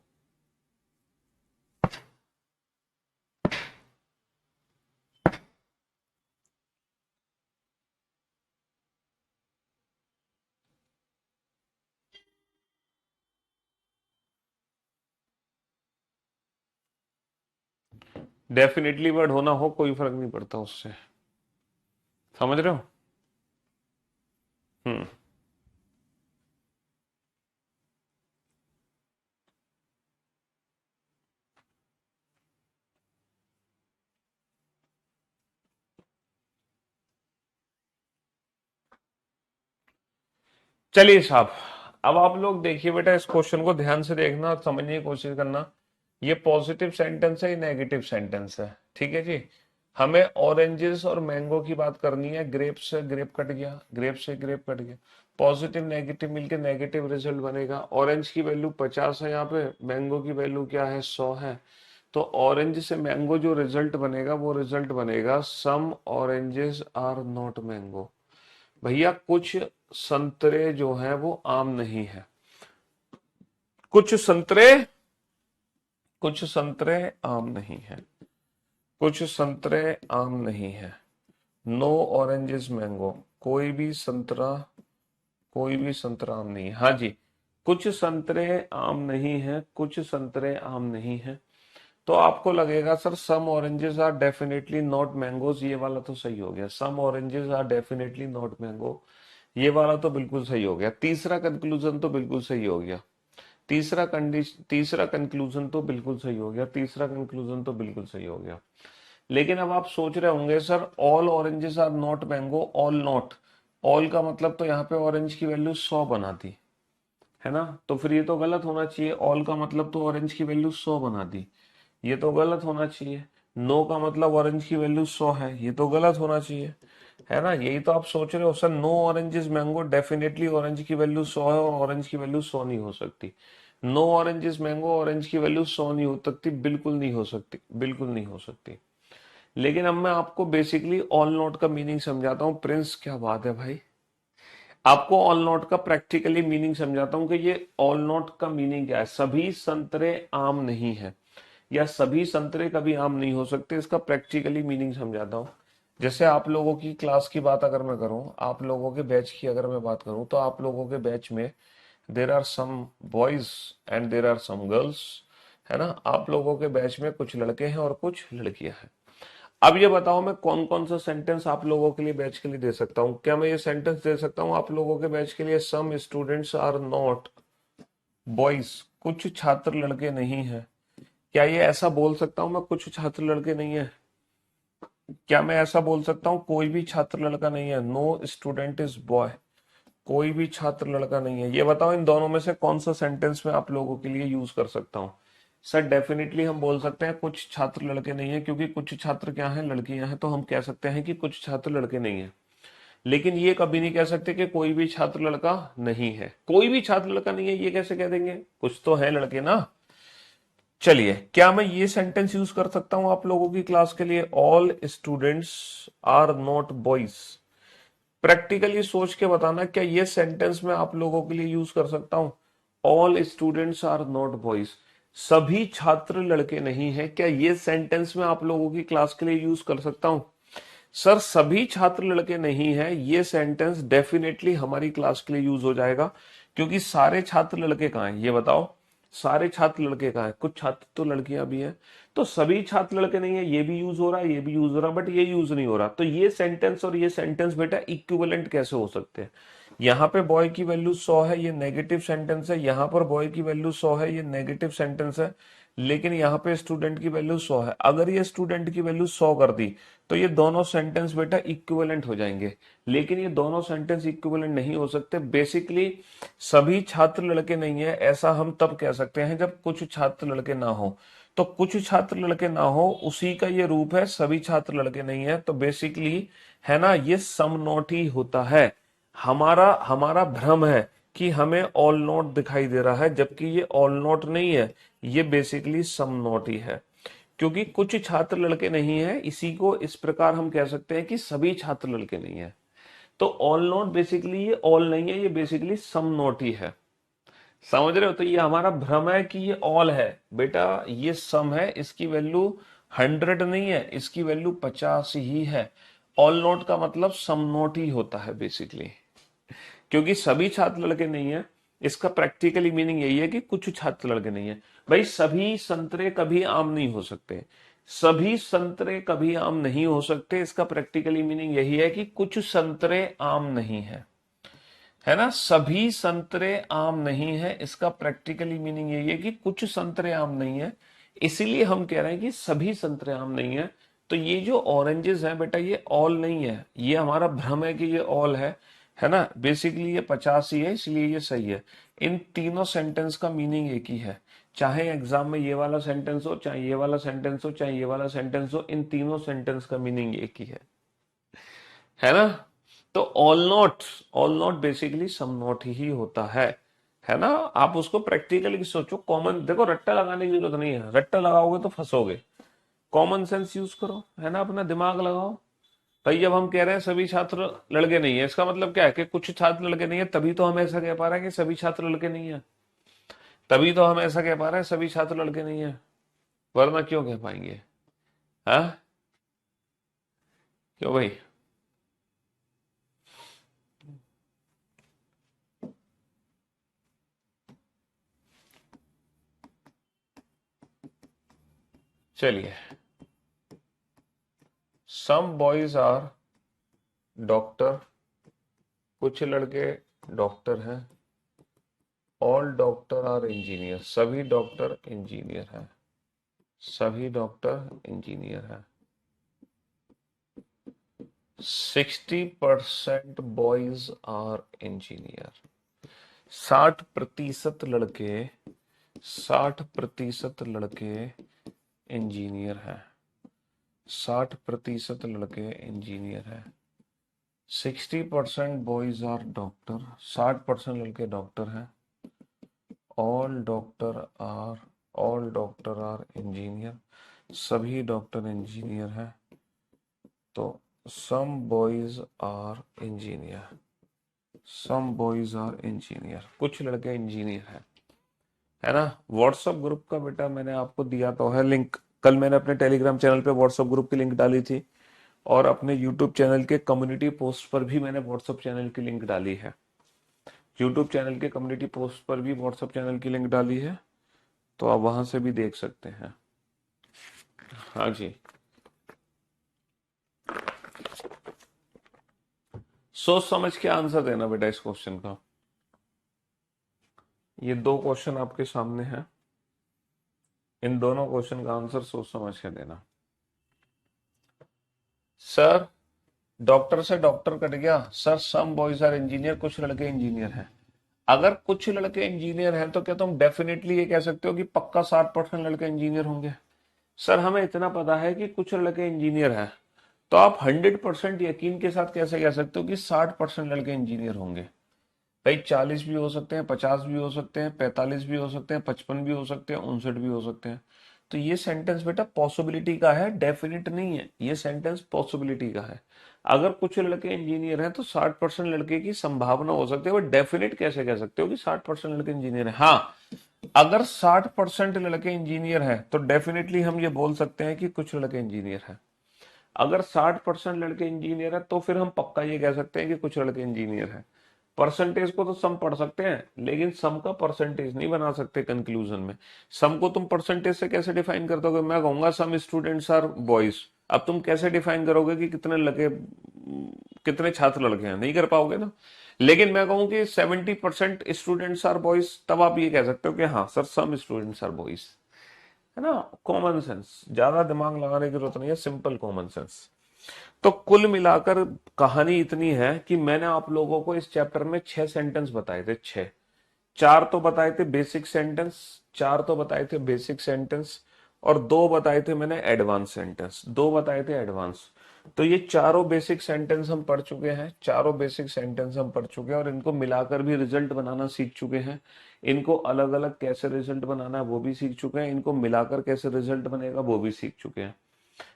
डेफिनेटली वर्ड होना हो कोई फर्क नहीं पड़ता उससे, समझ रहे हो? हम्म। चलिए साहब, अब आप लोग देखिए बेटा, इस क्वेश्चन को ध्यान से देखना और समझने की कोशिश करना। ये पॉजिटिव सेंटेंस है, ये नेगेटिव सेंटेंस है, ठीक है जी। हमें ऑरेंजेस और मैंगो की बात करनी है। ग्रेप से ग्रेप कट गया, ग्रेप से ग्रेप कट गया, पॉजिटिव नेगेटिव मिलके नेगेटिव रिजल्ट बनेगा। ऑरेंज की वैल्यू 50 है यहाँ पे, मैंगो की वैल्यू क्या है? 100 है। तो ऑरेंज से मैंगो जो रिजल्ट बनेगा वो रिजल्ट बनेगा सम ऑरेंजेस आर नॉट मैंगो। भैया कुछ संतरे जो हैं वो आम नहीं है, कुछ संतरे, कुछ संतरे आम नहीं है, कुछ संतरे आम नहीं है। नो ऑरेंजेस मैंगो, कोई भी संतरा आम नहीं है। हाँ जी, कुछ संतरे आम नहीं है, कुछ संतरे आम नहीं है। तो आपको लगेगा sir some oranges are definitely not mangoes, ये वाला तो सही हो गया। Some oranges are definitely not mango, ये वाला तो बिल्कुल सही हो गया। तीसरा कंक्लूजन तो बिल्कुल सही हो गया। तीसरा कंक्लूजन तो बिल्कुल सही हो गया। तीसरा कंक्लूजन तो बिल्कुल सही हो गया। लेकिन अब आप सोच रहे होंगे sir all oranges are not mango, all not, all का मतलब तो यहाँ पे ऑरेंज की वैल्यू 100 बना दी, है ना? तो फिर ये तो गलत होना चाहिए। ऑल का मतलब तो ऑरेंज की वैल्यू 100 बना दी, ये तो गलत होना चाहिए। नो का मतलब ऑरेंज की वैल्यू 100 है, ये तो गलत होना चाहिए, है ना? यही तो आप सोच रहे हो sir, no orange is mango, definitely orange की वैल्यू 100 है और ऑरेंज की वैल्यू 100 नहीं हो सकती। No orange is mango, orange की वैल्यू 100 नहीं हो सकती, बिल्कुल नहीं हो सकती, बिल्कुल नहीं हो सकती। लेकिन अब मैं आपको बेसिकली ऑल नोट का मीनिंग समझाता हूँ। प्रिंस क्या बात है भाई, आपको ऑल नोट का प्रैक्टिकली मीनिंग समझाता हूँ कि ये ऑल नोट का मीनिंग क्या है। सभी संतरे आम नहीं है, या सभी संतरे कभी आम नहीं हो सकते, इसका प्रैक्टिकली मीनिंग समझाता हूँ। जैसे आप लोगों की क्लास की बात अगर मैं करूं, आप लोगों के बैच की अगर मैं बात करूं, तो आप लोगों के बैच में there are some boys and there are some girls, है ना? आप लोगों के बैच में कुछ लड़के हैं और कुछ लड़कियां हैं। अब ये बताओ मैं कौन कौन सा सेंटेंस आप लोगों के लिए बैच के लिए दे सकता हूँ? क्या मैं ये सेंटेंस दे सकता हूँ आप लोगों के बैच के लिए, some students are not boys, कुछ छात्र लड़के नहीं है? क्या ये ऐसा बोल सकता हूँ मैं, कुछ छात्र लड़के नहीं है? क्या मैं ऐसा बोल सकता हूँ कोई भी छात्र लड़का नहीं है, नो स्टूडेंट इज बॉय, कोई भी छात्र लड़का नहीं है? ये बताओ इन दोनों में से कौन सा सेंटेंस मैं आप लोगों के लिए यूज कर सकता हूँ? सर डेफिनेटली हम बोल सकते हैं कुछ छात्र लड़के नहीं है, क्योंकि कुछ छात्र क्या हैं, लड़कियां हैं, तो हम कह सकते हैं कि कुछ छात्र लड़के नहीं है। लेकिन ये कभी नहीं कह सकते कि कोई भी छात्र लड़का नहीं है। कोई भी छात्र लड़का नहीं है ये कैसे कह देंगे, कुछ तो है लड़के ना। चलिए, क्या मैं ये सेंटेंस यूज कर सकता हूं आप लोगों की क्लास के लिए, all students are not boys? Practically सोच के बताना, क्या ये सेंटेंस मैं आप लोगों के लिए यूज कर सकता हूं? All students are not boys, सभी छात्र लड़के नहीं है, क्या ये सेंटेंस मैं आप लोगों की क्लास के लिए यूज कर सकता हूं? सर सभी छात्र लड़के नहीं है, ये सेंटेंस डेफिनेटली हमारी क्लास के लिए यूज हो जाएगा, क्योंकि सारे छात्र लड़के कहाँ हैं ये बताओ? सारे छात्र लड़के कहाँ हैं? कुछ छात्र तो लड़कियां भी हैं। तो सभी छात्र लड़के नहीं है, ये भी यूज हो रहा है, ये भी यूज हो रहा है, बट ये यूज नहीं हो रहा। तो ये सेंटेंस और ये सेंटेंस बेटा इक्विवेलेंट कैसे हो सकते हैं? यहाँ पे बॉय की वैल्यू 100 है, ये नेगेटिव सेंटेंस है। यहाँ पर बॉय की वैल्यू 100 है, ये नेगेटिव सेंटेंस है। लेकिन यहाँ पे स्टूडेंट की वैल्यू 100 है। अगर ये स्टूडेंट की वैल्यू 100 कर दी तो ये दोनों सेंटेंस बेटा इक्विवेलेंट हो जाएंगे। लेकिन ये दोनों सेंटेंस इक्विवेलेंट नहीं हो सकते। बेसिकली सभी छात्र लड़के नहीं है ऐसा हम तब कह सकते हैं जब कुछ छात्र लड़के ना हो। तो कुछ छात्र लड़के ना हो उसी का ये रूप है, सभी छात्र लड़के नहीं है। तो बेसिकली है ना, ये सम नॉट ही होता है। हमारा हमारा भ्रम है कि हमें ऑल नॉट दिखाई दे रहा है, जबकि ये ऑल नॉट नहीं है, ये बेसिकली सम नॉट ही है। क्योंकि कुछ छात्र लड़के नहीं है, इसी को इस प्रकार हम कह सकते हैं कि सभी छात्र लड़के नहीं है। तो ऑल नॉट बेसिकली ये ऑल नहीं है, ये बेसिकली सम नॉट ही है। समझ रहे हो? तो ये हमारा भ्रम है कि ये ऑल है। बेटा ये सम है, इसकी वैल्यू 100 नहीं है, इसकी वैल्यू 50 ही है। ऑल नोट का मतलब सम नोट ही होता है बेसिकली। क्योंकि सभी छात्र लड़के नहीं है, इसका प्रैक्टिकली मीनिंग यही है कि कुछ छात्र लड़के नहीं है। भाई सभी संतरे कभी आम नहीं हो सकते, सभी संतरे कभी आम नहीं हो सकते, इसका प्रैक्टिकली मीनिंग यही है कि कुछ संतरे आम नहीं है, है ना? सभी संतरे आम नहीं है, इसका प्रैक्टिकली मीनिंग यही है कि कुछ संतरे आम नहीं है। इसीलिए हम कह रहे हैं कि सभी संतरे आम नहीं है। तो ये जो ऑरेंजेस हैं बेटा ये ऑल नहीं है, ये हमारा भ्रम है कि ये ऑल है ना? बेसिकली ये 50 ही है, इसलिए ये सही है। इन तीनों सेंटेंस का मीनिंग एक ही है। चाहे एग्जाम में ये वाला सेंटेंस हो, चाहे ये वाला सेंटेंस हो, चाहे ये वाला सेंटेंस हो, इन तीनों सेंटेंस का मीनिंग एक ही है ना? तो all not basically some not ही होता है ना? आप उसको प्रैक्टिकली सोचो, कॉमन देखो, रट्टा लगाने की जरूरत नहीं है, रट्टा लगाओगे तो फंसोगे। कॉमन सेंस यूज करो, है ना? अपना दिमाग लगाओ। भाई जब हम कह रहे हैं सभी छात्र लड़के नहीं है, इसका मतलब क्या है कि कुछ छात्र लड़के नहीं है, तभी तो हम ऐसा कह पा रहे हैं कि सभी छात्र लड़के नहीं है। तभी तो हम ऐसा कह पा रहे हैं सभी छात्र लड़के नहीं है, वरना क्यों कह पाएंगे? हाँ, क्यों भाई? चलिए, सम बॉयज आर डॉक्टर, कुछ लड़के डॉक्टर हैं। ऑल डॉक्टर आर इंजीनियर, सभी डॉक्टर इंजीनियर हैं। सभी डॉक्टर इंजीनियर हैं। 60% बॉयज आर इंजीनियर। 60% लड़के, 60% लड़के इंजीनियर हैं। 60% लड़के इंजीनियर हैं। 60% बॉयज आर डॉक्टर, 60% लड़के डॉक्टर हैं। ऑल डॉक्टर आर इंजीनियर, सभी डॉक्टर इंजीनियर हैं। तो some boys are engineer, some boys are engineer, कुछ लड़के इंजीनियर हैं, है ना। व्हाट्सएप ग्रुप का बेटा मैंने आपको दिया तो है लिंक। कल मैंने अपने टेलीग्राम चैनल पे व्हाट्सएप ग्रुप की लिंक डाली थी, और अपने यूट्यूब चैनल के कम्युनिटी पोस्ट पर भी मैंने व्हाट्सएप चैनल की लिंक डाली है। यूट्यूब चैनल के कम्युनिटी पोस्ट पर भी व्हाट्सएप चैनल की लिंक डाली है, तो आप वहां से भी देख सकते हैं। हाँ जी, सोच समझ के आंसर देना बेटा इस क्वेश्चन का। ये दो क्वेश्चन आपके सामने हैं, इन दोनों क्वेश्चन का आंसर सोच समझ के देना। सर डॉक्टर से डॉक्टर कट गया, sir some boys are engineer, कुछ लड़के इंजीनियर हैं। अगर कुछ लड़के इंजीनियर हैं तो क्या तुम डेफिनेटली ये कह सकते हो कि पक्का 60% लड़के इंजीनियर होंगे? सर हमें इतना पता है कि कुछ लड़के इंजीनियर हैं, तो आप 100% यकीन के साथ कैसे कह सकते हो कि 60% लड़के इंजीनियर होंगे? भाई 40 भी हो सकते हैं, 50 भी हो सकते हैं, 45 भी हो सकते हैं, 55 भी हो सकते हैं, 59 भी हो सकते हैं। तो ये सेंटेंस बेटा पॉसिबिलिटी का है, डेफिनेट नहीं है। ये सेंटेंस पॉसिबिलिटी का है। अगर कुछ लड़के इंजीनियर हैं तो 60% लड़के की संभावना हो सकती है, बट डेफिनेट कैसे कह सकते हो कि 60% लड़के इंजीनियर हैं? हाँ, अगर 60% लड़के इंजीनियर हैं तो डेफिनेटली हम ये बोल सकते हैं कि कुछ लड़के इंजीनियर हैं। अगर 60% लड़के इंजीनियर हैं तो फिर हम पक्का ये कह सकते हैं कि कुछ लड़के इंजीनियर हैं। परसेंटेज को तो सम पढ़ सकते हैं, लेकिन सम का परसेंटेज नहीं बना सकते कंक्लूजन में। सम को तुम परसेंटेज से कैसे डिफाइन कर दोगे? मैं कहूंगा सम स्टूडेंट्स आर बॉयज, अब तुम कैसे डिफाइन करोगे कि कितने लड़के, कितने छात्र लड़के हैं? नहीं कर पाओगे ना। लेकिन मैं कहूं कि 70% स्टूडेंट्स आर बॉयज, तब आप ये कह सकते हो कि हाँ sir some students are boys, है ना। कॉमन सेंस, ज्यादा दिमाग लगाने की जरूरत नहीं है, सिंपल कॉमन सेंस। तो कुल मिलाकर कहानी इतनी है कि मैंने आप लोगों को इस चैप्टर में 6 सेंटेंस बताए थे, 6। 4 तो बताए थे बेसिक सेंटेंस, 4 तो बताए थे बेसिक सेंटेंस, और 2 बताए थे मैंने एडवांस सेंटेंस, 2 बताए थे एडवांस। तो ये चारों बेसिक सेंटेंस हम पढ़ चुके हैं, चारों बेसिक सेंटेंस हम पढ़ चुके हैं, और इनको मिलाकर भी रिजल्ट बनाना सीख चुके हैं। इनको अलग अलग कैसे रिजल्ट बनाना है वो भी सीख चुके हैं, इनको मिलाकर कैसे रिजल्ट बनेगा वो भी सीख चुके हैं।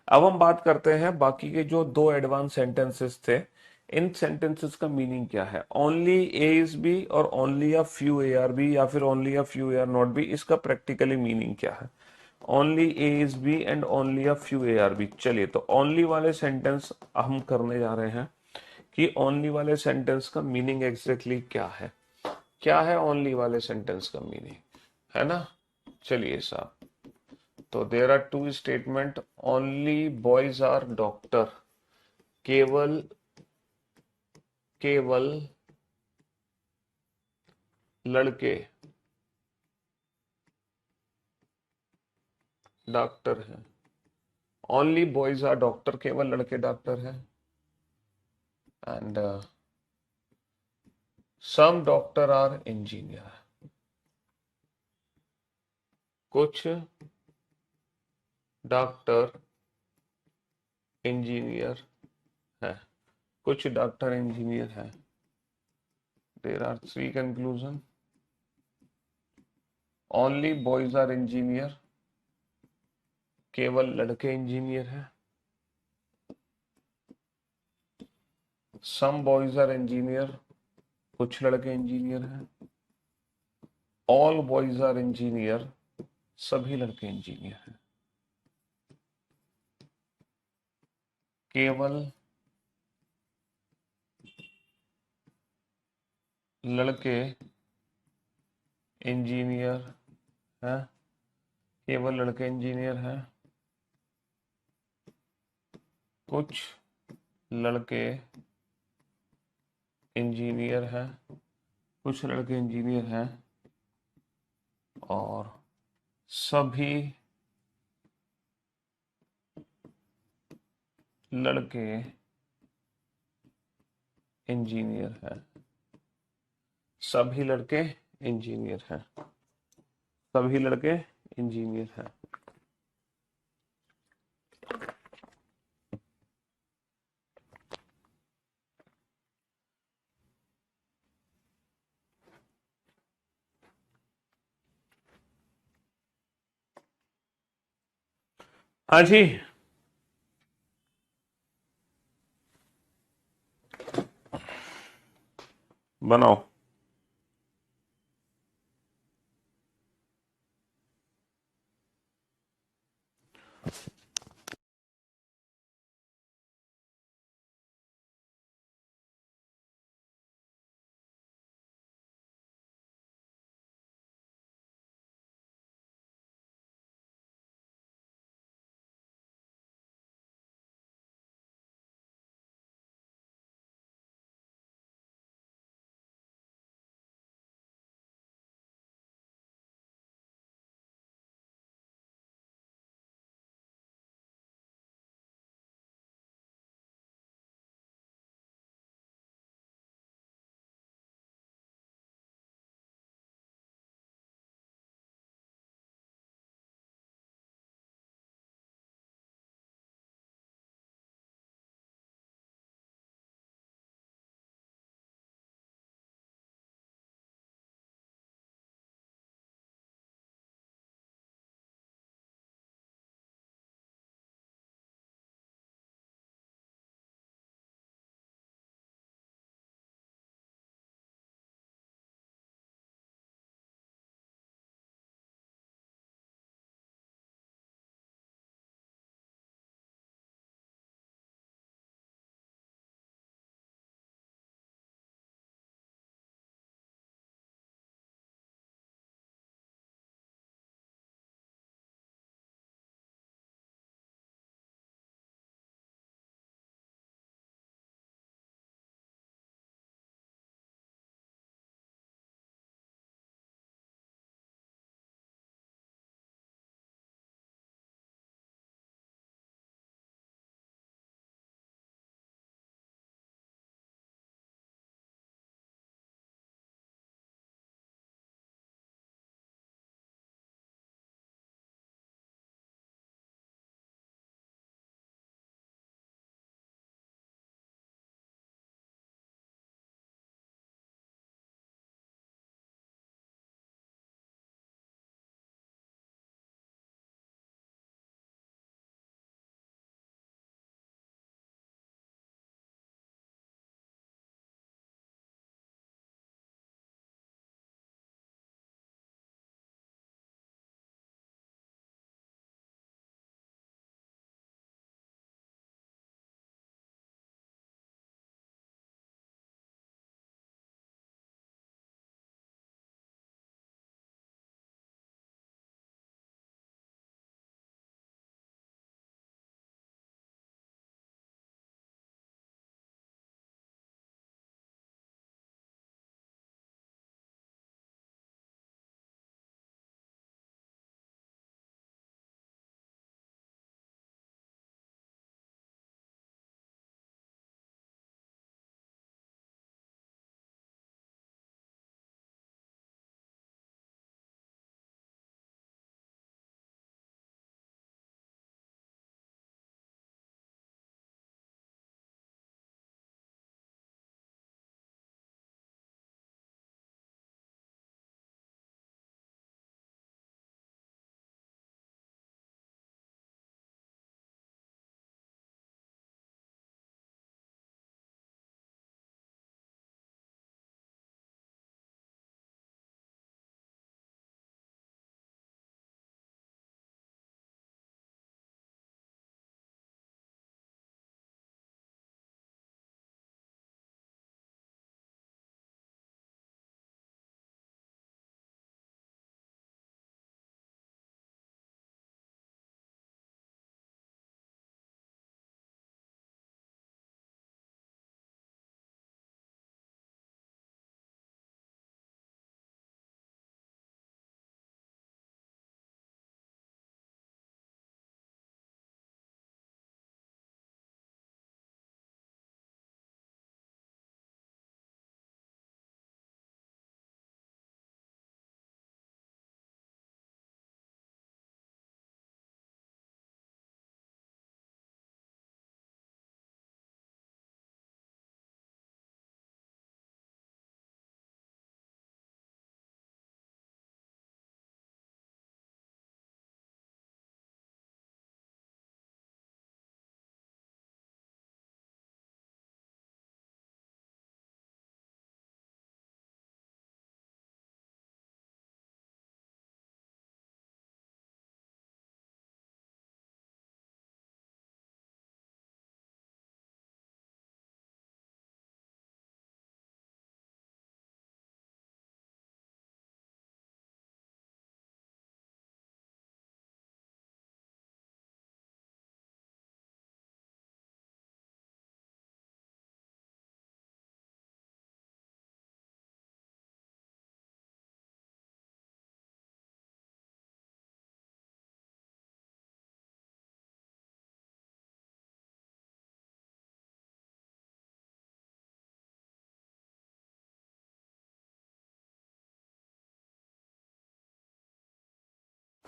अब हम बात करते हैं बाकी के जो 2 एडवांस सेंटेंसेस थे। इन सेंटेंसेस का मीनिंग क्या है? ओनली ए इज बी और only a few A are B, या फिर only a few A are not B, इसका प्रैक्टिकली मीनिंग क्या है? Only A is B and only a few A are B. चलिए, तो ओनली वाले sentence हम करने जा रहे हैं कि ओनली वाले सेंटेंस का मीनिंग एग्जैक्टली क्या है। क्या है ओनली वाले सेंटेंस का मीनिंग, है ना। चलिए साहब, तो there are 2 statement. Only boys are doctor, केवल केवल लड़के डॉक्टर हैं। ओनली बॉयज आर डॉक्टर, केवल लड़के डॉक्टर हैं। And some doctor are engineer, कुछ डॉक्टर इंजीनियर है, कुछ डॉक्टर इंजीनियर है। There are 3 conclusion. Only boys are engineer, केवल लड़के इंजीनियर हैं। सम बॉयज आर इंजीनियर, कुछ लड़के इंजीनियर हैं। ऑल बॉयज आर इंजीनियर, सभी लड़के इंजीनियर हैं। केवल लड़के इंजीनियर हैं, केवल लड़के इंजीनियर हैं। कुछ लड़के इंजीनियर हैं, कुछ लड़के इंजीनियर हैं और सभी लड़के इंजीनियर हैं, सभी लड़के इंजीनियर हैं, सभी लड़के इंजीनियर हैं। हाँ जी, बनाओ।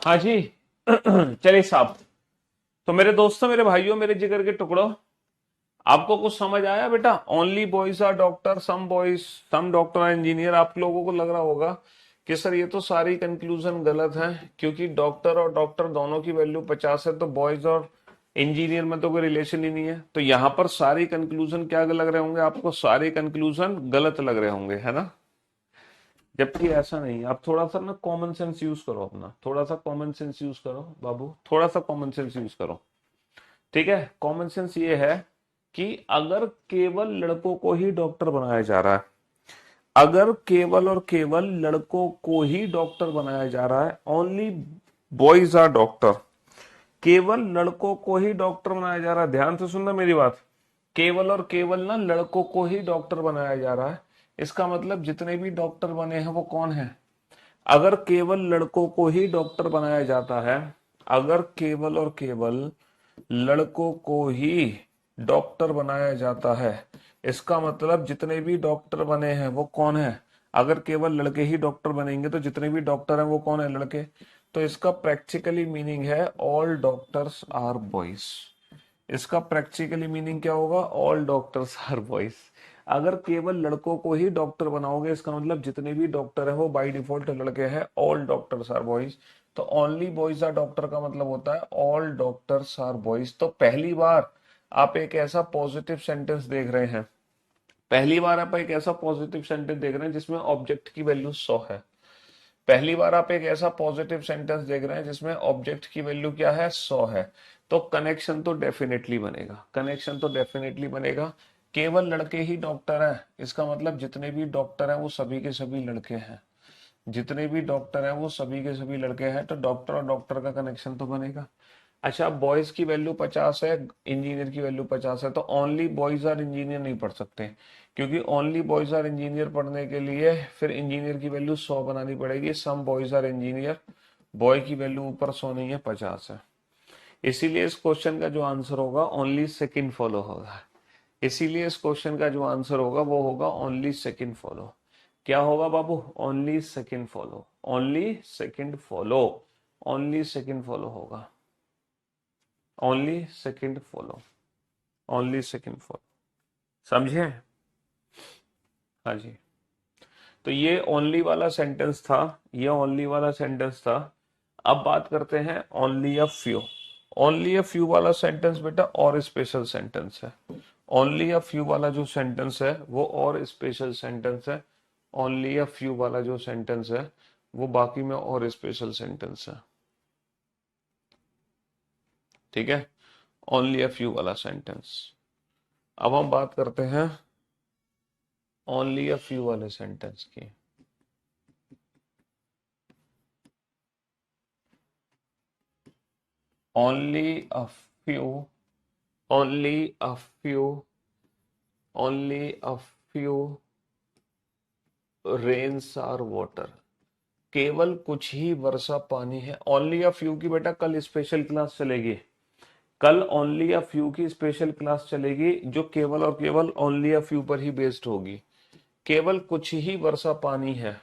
हाँ जी। चलिए साहब, तो मेरे दोस्तों, मेरे भाइयों, मेरे जिगर के टुकड़ों, आपको कुछ समझ आया बेटा? Only boys are doctor, some boys, some doctor are engineer. आप लोगों को लग रहा होगा कि सर ये तो सारी कंक्लूजन गलत है, क्योंकि डॉक्टर और डॉक्टर दोनों की वैल्यू 50 है, तो बॉयज और इंजीनियर में तो कोई रिलेशन ही नहीं है। तो यहां पर सारी कंक्लूजन क्या लग रहे होंगे आपको? सारे कंक्लूजन गलत लग रहे होंगे, है ना? जबकि ऐसा नहीं है। आप थोड़ा सा ना कॉमन सेंस यूज करो अपना, थोड़ा सा कॉमन सेंस यूज करो बाबू, थोड़ा सा कॉमन सेंस यूज करो। ठीक है? कॉमन सेंस ये है कि अगर केवल लड़कों को ही डॉक्टर बनाया जा रहा है, अगर केवल और केवल लड़कों को ही डॉक्टर बनाया जा रहा है, ओनली बॉयज आर डॉक्टर, केवल लड़कों को ही डॉक्टर बनाया जा रहा है, ध्यान से सुनना मेरी बात, केवल और केवल ना लड़कों को ही डॉक्टर बनाया जा रहा है, इसका मतलब जितने भी डॉक्टर बने हैं वो कौन है? अगर केवल लड़कों को ही डॉक्टर बनाया जाता है, अगर केवल और केवल लड़कों को ही डॉक्टर बनाया जाता है, इसका मतलब जितने भी डॉक्टर बने हैं वो कौन है? अगर केवल लड़के ही डॉक्टर बनेंगे तो जितने भी डॉक्टर हैं वो कौन है? लड़के। तो इसका प्रैक्टिकली मीनिंग है ऑल डॉक्टर्स आर बॉयज। इसका प्रैक्टिकली मीनिंग क्या होगा? All doctors are boys. अगर केवल लड़कों को ही डॉक्टर बनाओगे, इसका मतलब जितने भी डॉक्टर है वो बाय डिफॉल्ट लड़के हैं, ऑल डॉक्टर्स आर बॉयज। तो ओनली बॉयज आर डॉक्टर का मतलब होता है ऑल डॉक्टर्स आर बॉयज। तो पहली बार आप एक ऐसा पॉजिटिव सेंटेंस देख रहे हैं, पहली बार आप एक ऐसा पॉजिटिव सेंटेंस देख रहे हैं जिसमें ऑब्जेक्ट की वैल्यू 100 है। पहली बार आप एक ऐसा पॉजिटिव सेंटेंस देख रहे हैं जिसमें ऑब्जेक्ट की वैल्यू क्या है? 100 है। तो कनेक्शन तो डेफिनेटली बनेगा, कनेक्शन तो डेफिनेटली बनेगा। केवल लड़के ही डॉक्टर हैं, इसका मतलब जितने भी डॉक्टर हैं वो सभी के सभी लड़के हैं, जितने भी डॉक्टर हैं वो सभी के सभी लड़के हैं, तो डॉक्टर और डॉक्टर का कनेक्शन तो बनेगा। अच्छा, बॉयज की वैल्यू 50 है, इंजीनियर की वैल्यू 50 है, तो ओनली बॉयज आर इंजीनियर नहीं पढ़ सकते, क्योंकि ओनली बॉयज आर इंजीनियर पढ़ने के लिए फिर इंजीनियर की वैल्यू 100 बनानी पड़ेगी। Some boys are engineer, boy की वैल्यू ऊपर 100 नहीं है, 50 है। इसीलिए इस क्वेश्चन का जो आंसर होगा ओनली सेकंड फॉलो होगा। इसीलिए इस क्वेश्चन का जो आंसर होगा वो होगा ओनली सेकंड फॉलो। क्या होगा बाबू? Only second follow, only second follow, only second follow होगा, only second follow, only second follow. समझे? हाँ जी। तो ये ओनली वाला सेंटेंस था, ये ओनली वाला सेंटेंस था। अब बात करते हैं only a few. Only a few वाला सेंटेंस बेटा और स्पेशल सेंटेंस है। ओनली अ फ्यू वाला जो सेंटेंस है वो और स्पेशल सेंटेंस है। ओनली अ फ्यू वाला जो सेंटेंस है वो बाकी में और स्पेशल सेंटेंस है। ठीक है? ओनली अ फ्यू वाला सेंटेंस। अब हम बात करते हैं ओनली अ फ्यू वाले सेंटेंस की। only a few, only a few, only a few rains are water। केवल कुछ ही वर्षा पानी है। ओनली अ फ्यू की बेटा कल स्पेशल क्लास चलेगी, कल ओनली अ फ्यू की स्पेशल क्लास चलेगी जो केवल और केवल ओनली अ फ्यू पर ही बेस्ड होगी। केवल कुछ ही वर्षा पानी है,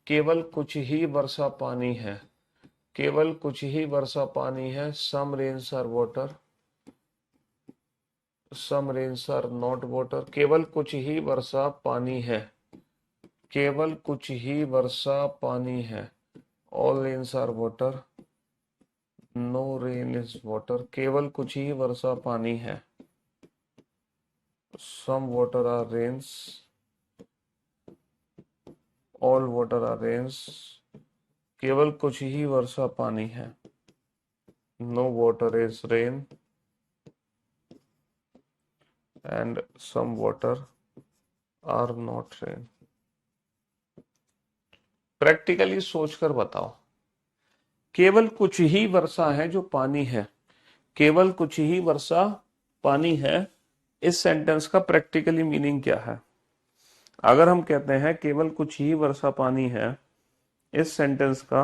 केवल कुछ ही वर्षा पानी है, केवल कुछ ही वर्षा पानी है। Some rains are water, some rains are not water. केवल कुछ ही वर्षा पानी है, केवल कुछ ही वर्षा पानी है। All rains are water, no rain is water. केवल कुछ ही वर्षा पानी है। Some water are rains, all water are rains. केवल कुछ ही वर्षा पानी है। No water is rain and some water are not rain. Practically सोचकर बताओ, केवल कुछ ही वर्षा है जो पानी है, केवल कुछ ही वर्षा पानी है, इस सेंटेंस का प्रैक्टिकली मीनिंग क्या है? अगर हम कहते हैं केवल कुछ ही वर्षा पानी है, इस सेंटेंस का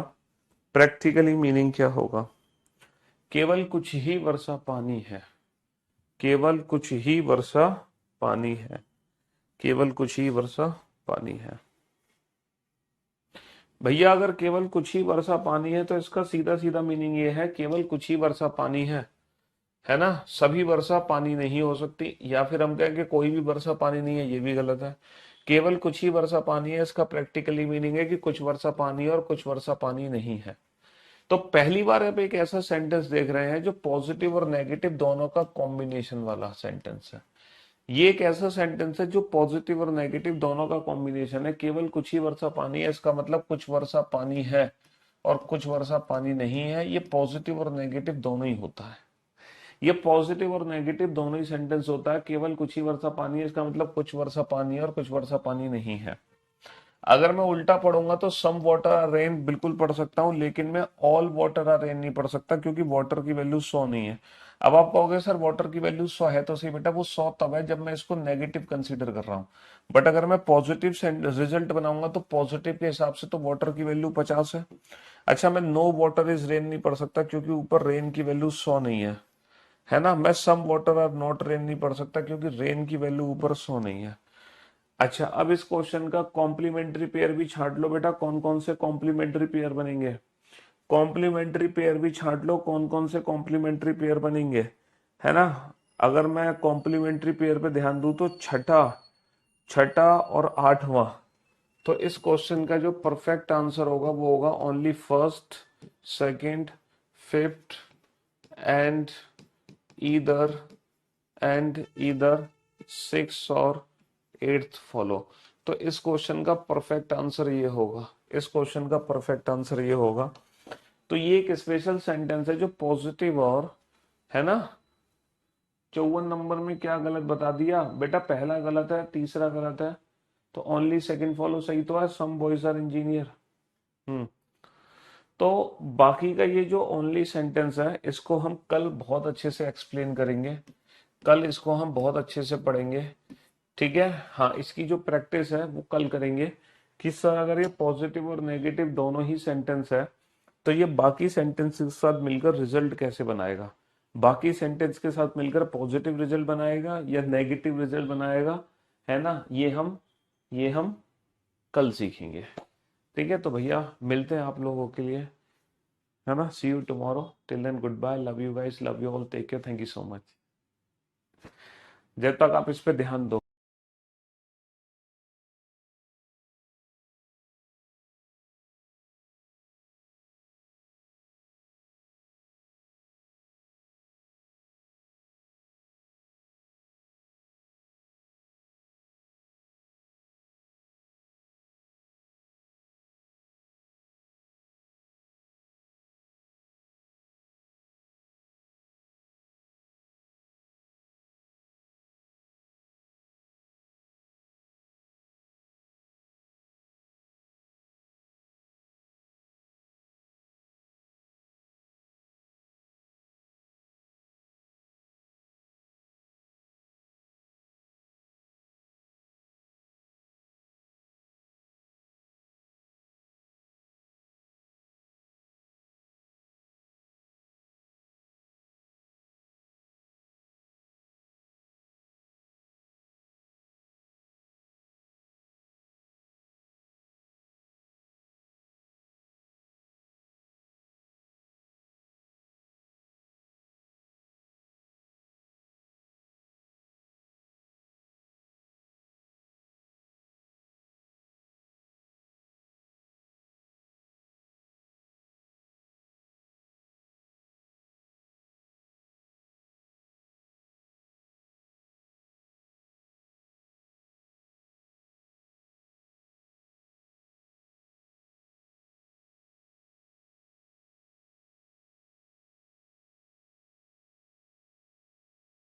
प्रैक्टिकली मीनिंग क्या होगा? केवल कुछ ही वर्षा पानी है, केवल कुछ ही वर्षा पानी है, केवल कुछ ही वर्षा पानी है। भैया अगर केवल कुछ ही वर्षा पानी है तो इसका सीधा सीधा मीनिंग ये है केवल कुछ ही वर्षा पानी है ना, सभी वर्षा पानी नहीं हो सकती, या फिर हम कहें कि कोई भी वर्षा पानी नहीं है, ये भी गलत है। केवल कुछ ही वर्षा पानी है, इसका प्रैक्टिकली मीनिंग है कि कुछ वर्षा पानी है और कुछ वर्षा पानी नहीं है। तो पहली बार आप एक ऐसा सेंटेंस देख रहे हैं जो पॉजिटिव और नेगेटिव दोनों का कॉम्बिनेशन वाला सेंटेंस है। ये एक ऐसा सेंटेंस है जो पॉजिटिव और नेगेटिव दोनों का कॉम्बिनेशन है। केवल कुछ ही वर्षा पानी है, इसका मतलब कुछ वर्षा पानी है और कुछ वर्षा पानी नहीं है। ये पॉजिटिव और नेगेटिव दोनों ही होता है। ये पॉजिटिव और नेगेटिव दोनों ही सेंटेंस होता है। केवल कुछ ही वर्षा पानी है, इसका मतलब कुछ वर्षा पानी है और कुछ वर्षा पानी नहीं है। अगर मैं उल्टा पढ़ूंगा तो सम वाटर आर रेन बिल्कुल पढ़ सकता हूं, लेकिन मैं ऑल वाटर आर रेन नहीं पढ़ सकता, क्योंकि वाटर की वैल्यू 100 नहीं है। अब आप कहोगे सर वाटर की वैल्यू 100 है, तो सही बेटा, वो 100 तब है जब मैं इसको नेगेटिव कंसीडर कर रहा हूँ। बट अगर मैं पॉजिटिव रिजल्ट बनाऊंगा तो पॉजिटिव के हिसाब से तो वाटर की वैल्यू 50 है। अच्छा, मैं नो वाटर इज रेन नहीं पढ़ सकता, क्योंकि ऊपर रेन की वैल्यू 100 नहीं है ना। मैं some water are not rain नहीं पढ़ सकता, क्योंकि रेन की वैल्यू ऊपर 100 नहीं है। अच्छा, अब इस क्वेश्चन का कॉम्प्लीमेंट्री पेयर भी छांट लो बेटा, कौन कौन से कॉम्प्लीमेंट्री पेयर बनेंगे। कॉम्प्लीमेंट्री पेयर भी छांट लो, कौन कौन से कॉम्प्लीमेंट्री पेयर बनेंगे, है ना। अगर मैं कॉम्प्लीमेंट्री पेयर पे ध्यान दूं तो छठा छठा और आठवां। तो इस क्वेश्चन का जो परफेक्ट आंसर होगा वो होगा only first, second, fifth and either either six और एट्थ फॉलो। तो इस क्वेश्चन का परफेक्ट आंसर ये होगा, इस क्वेश्चन का परफेक्ट आंसर ये होगा। तो ये एक स्पेशल सेंटेंस है जो पॉजिटिव और, है ना। 54 नंबर में क्या गलत बता दिया बेटा, पहला गलत है, तीसरा गलत है, तो ओनली सेकंड फॉलो सही तो है, सम बॉयज आर इंजीनियर। हम्म। तो बाकी का ये जो ओनली सेंटेंस है इसको हम कल बहुत अच्छे से एक्सप्लेन करेंगे, कल इसको हम बहुत अच्छे से पढ़ेंगे, ठीक है। हाँ, इसकी जो प्रैक्टिस है वो कल करेंगे कि सर अगर ये पॉजिटिव और नेगेटिव दोनों ही सेंटेंस है तो ये बाकी सेंटेंस के साथ मिलकर रिजल्ट कैसे बनाएगा, बाकी सेंटेंस के साथ मिलकर पॉजिटिव रिजल्ट बनाएगा या नेगेटिव रिजल्ट बनाएगा, है ना। ये हम कल सीखेंगे, ठीक है। तो भैया मिलते हैं आप लोगों के लिए, है ना। See you tomorrow, till then goodbye, love you guys, love you all, take care, thank you so much. जब तक आप इस पे ध्यान दो।